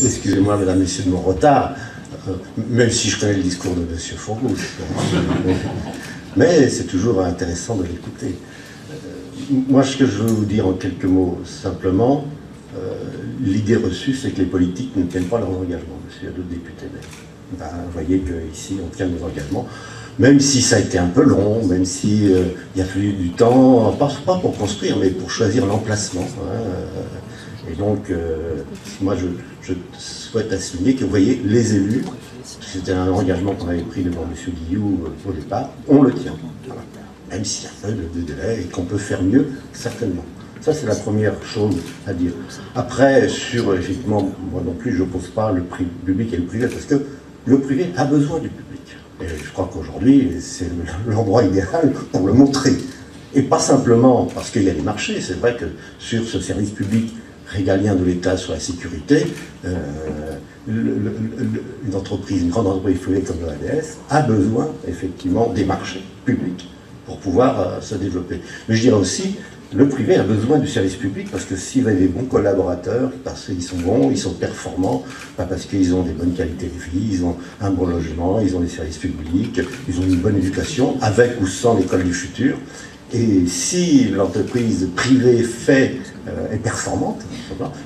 excusez-moi, mesdames, messieurs, de mon retard, même si je connais le discours de M. Fourgouche. Mais c'est toujours intéressant de l'écouter. Moi, ce que je veux vous dire en quelques mots, simplement, l'idée reçue, c'est que les politiques ne tiennent pas leurs engagements. Il y a d'autres députés. Ben, vous voyez qu'ici, on tient nos engagements. Même si ça a été un peu long, même si il a fallu du temps, pas pour construire, mais pour choisir l'emplacement. Et donc, moi, je souhaite souligner que, vous voyez, les élus, c'était un engagement qu'on avait pris devant M. Guillou au départ, on le tient. Voilà. Même s'il y a un peu de délai et qu'on peut faire mieux, certainement. Ça, c'est la première chose à dire. Après, effectivement, moi non plus, je n'oppose pas le public et le privé, parce que le privé a besoin du public. Et je crois qu'aujourd'hui, c'est l'endroit idéal pour le montrer. Et pas simplement parce qu'il y a des marchés. C'est vrai que sur ce service public régalien de l'État sur la sécurité, une grande entreprise privée comme l'ADS a besoin effectivement des marchés publics pour pouvoir se développer. Mais je dirais aussi, le privé a besoin du service public parce que s'il a des bons collaborateurs, parce qu'ils sont bons, ils sont performants, pas parce qu'ils ont des bonnes qualités de vie, ils ont un bon logement, ils ont des services publics, ils ont une bonne éducation, avec ou sans l'école du futur. Et si l'entreprise privée est performante,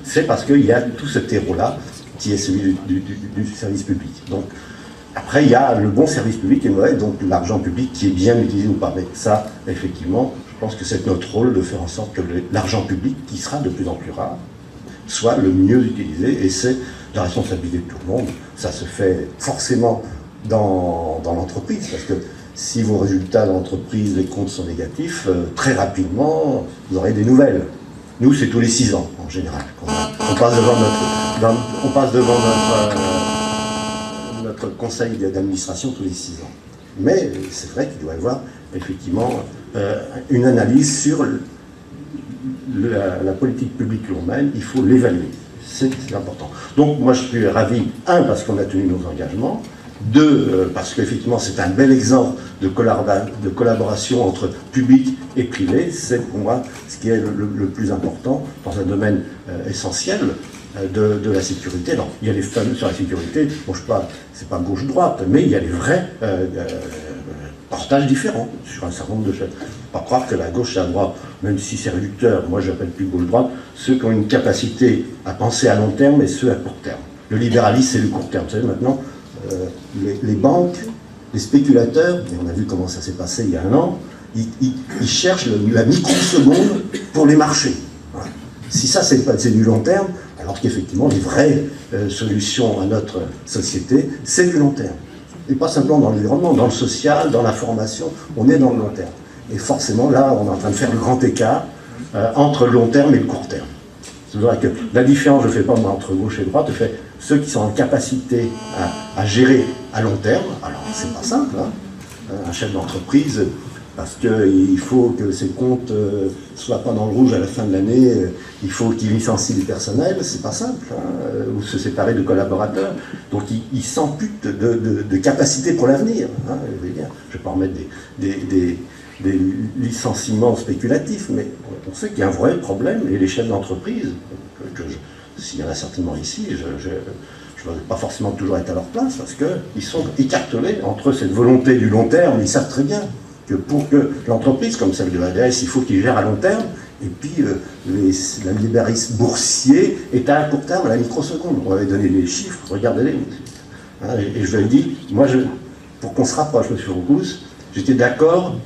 c'est parce qu'il y a tout ce terreau-là qui est celui du service public. Donc, après, il y a le bon service public et mauvais, donc l'argent public qui est bien utilisé ou pas. Mais ça, effectivement, je pense que c'est notre rôle de faire en sorte que l'argent public, qui sera de plus en plus rare, soit le mieux utilisé. Et c'est la responsabilité de tout le monde. Ça se fait forcément dans l'entreprise, parce que si vos résultats d'entreprise, les comptes sont négatifs, très rapidement, vous aurez des nouvelles. Nous, c'est tous les 6 ans, en général. On passe devant notre conseil d'administration tous les 6 ans. Mais c'est vrai qu'il doit y avoir, effectivement, une analyse sur la politique publique que l'on mène. Il faut l'évaluer. C'est important. Donc, moi, je suis ravi, parce qu'on a tenu nos engagements, 2, parce qu'effectivement, c'est un bel exemple de collaboration entre public et privé. C'est pour moi ce qui est le plus important dans un domaine essentiel de la sécurité. Alors, il y a les fameux sur la sécurité, bon, c'est pas gauche-droite, mais il y a les vrais portages différents sur un certain nombre de choses. Pas croire que la gauche et la droite, même si c'est réducteur, moi j'appelle plus gauche-droite, ceux qui ont une capacité à penser à long terme et ceux à court terme. Le libéralisme, c'est le court terme. Vous savez, maintenant, les banques, les spéculateurs, et on a vu comment ça s'est passé il y a un an, ils cherchent la microseconde pour les marchés. Voilà. Si ça, c'est du long terme, alors qu'effectivement, les vraies solutions à notre société, c'est du long terme. Et pas simplement dans l'environnement, dans le social, dans la formation, on est dans le long terme. Et forcément, là, on est en train de faire le grand écart entre le long terme et le court terme. C'est vrai que la différence, je ne fais pas moi entre gauche et droite, je fais ceux qui sont en capacité à gérer à long terme. Alors, c'est pas simple, hein. Un chef d'entreprise, parce qu'il faut que ses comptes ne soient pas dans le rouge à la fin de l'année, il faut qu'il licencie du personnel, c'est pas simple, hein, ou se séparer de collaborateurs. Donc, il s'ampute de capacités pour l'avenir. Hein, je ne vais pas remettre des licenciements spéculatifs, mais on sait qu'il y a un vrai problème, et les chefs d'entreprise, s'il y en a certainement ici, je ne veux pas forcément toujours être à leur place, parce qu'ils sont écartelés entre cette volonté du long terme. Ils savent très bien que pour que l'entreprise, comme celle de l'ADS, il faut qu'il gère à long terme, et puis la libéralisme boursier est à court terme, à la microseconde. On avait donné les chiffres, regardez-les. Hein, et je le dis, moi, pour qu'on se rapproche, M. Fourgouche, j'étais d'accord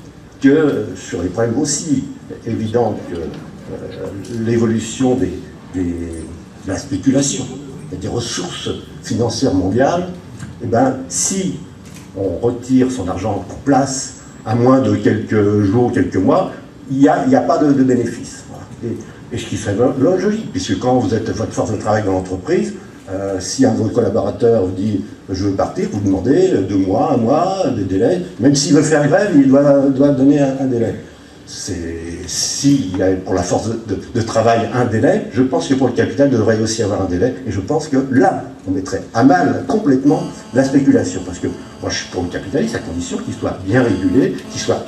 que sur les problèmes aussi évidents que l'évolution de la spéculation, des ressources financières mondiales, eh ben, si on retire son argent en place à moins de quelques jours, quelques mois, il n'y a pas de bénéfice. Voilà. Et ce qui serait logique, puisque quand vous êtes votre force de travail dans l'entreprise, si un de vos collaborateurs vous dit « je veux partir », vous demandez 2 mois, 1 mois, des délais. Même s'il veut faire grève, il doit donner un délai. S'il y a pour la force de travail un délai, je pense que pour le capital, il devrait aussi avoir un délai. Et je pense que là, on mettrait à mal complètement la spéculation. Parce que moi, je suis pour le capitaliste à condition qu'il soit bien régulé, qu'il soit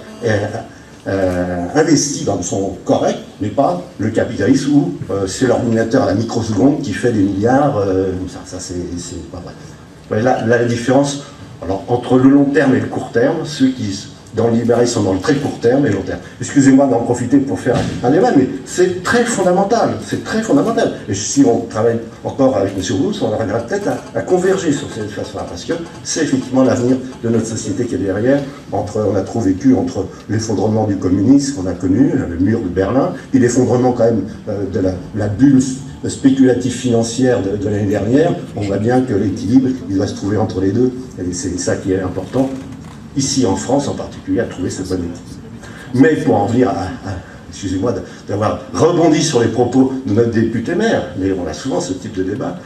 investi dans son correct, mais pas le capitalisme où c'est l'ordinateur à la microseconde qui fait des milliards. Ça c'est pas vrai. Voilà, la différence alors, entre le long terme et le court terme, ceux qui dans le libéral sont dans le très court terme et le long terme. Excusez-moi d'en profiter pour faire un débat, mais c'est très fondamental, c'est très fondamental. Et si on travaille encore avec M. Rousse, on arrivera peut-être à converger sur cette façon-là, parce que c'est effectivement l'avenir de notre société qui est derrière. On a trop vécu entre l'effondrement du communisme qu'on a connu, le mur de Berlin, et l'effondrement quand même de la bulle spéculative financière de l'année dernière. On voit bien que l'équilibre, il doit se trouver entre les deux, et c'est ça qui est important. Ici en France en particulier, à trouver ce bon équilibre. Mais pour en venir excusez-moi d'avoir rebondi sur les propos de notre député maire, mais on a souvent ce type de débat,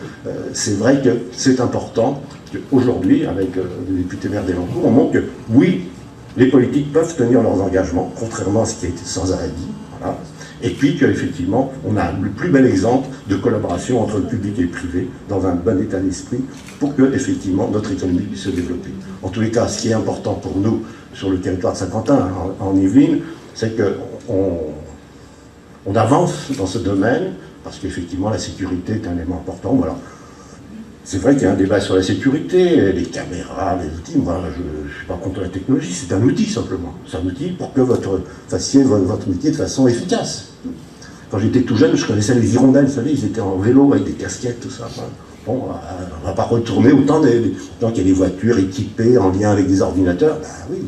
c'est vrai que c'est important qu'aujourd'hui, avec le député maire d'Elancourt, on montre que oui, les politiques peuvent tenir leurs engagements, contrairement à ce qui a été sans arrêt dit, voilà. Et puis qu'effectivement, on a le plus bel exemple de collaboration entre le public et le privé dans un bon état d'esprit pour que, effectivement, notre économie puisse se développer. En tous les cas, ce qui est important pour nous sur le territoire de Saint-Quentin, en Yvelines, c'est qu'on avance dans ce domaine parce qu'effectivement, la sécurité est un élément important. Voilà. C'est vrai qu'il y a un débat sur la sécurité, les caméras, les outils. Moi, je ne suis pas contre la technologie, c'est un outil simplement. C'est un outil pour que vous fassiez votre métier de façon efficace. Quand j'étais tout jeune, je connaissais les hirondelles, vous savez, ils étaient en vélo avec des casquettes, tout ça. Bon, on ne va pas retourner autant qu'il y a des voitures équipées en lien avec des ordinateurs. Ben oui.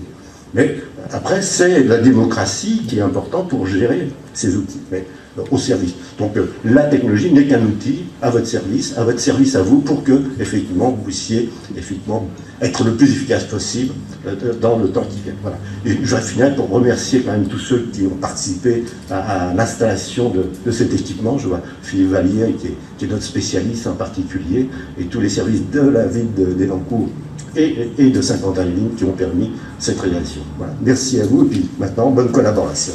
Mais après, c'est la démocratie qui est importante pour gérer ces outils. Mais au service. Donc la technologie n'est qu'un outil à votre service à vous, pour que, effectivement, vous puissiez être le plus efficace possible dans le temps qui vient. Voilà. Et je vais finir pour remercier quand même tous ceux qui ont participé à l'installation de cet équipement. Je vois Philippe Vallier, qui est notre spécialiste en particulier, et tous les services de la ville d'Elancourt et de Saint-Quentin-les-Vignes qui ont permis cette réalisation. Voilà. Merci à vous, et puis maintenant, bonne collaboration.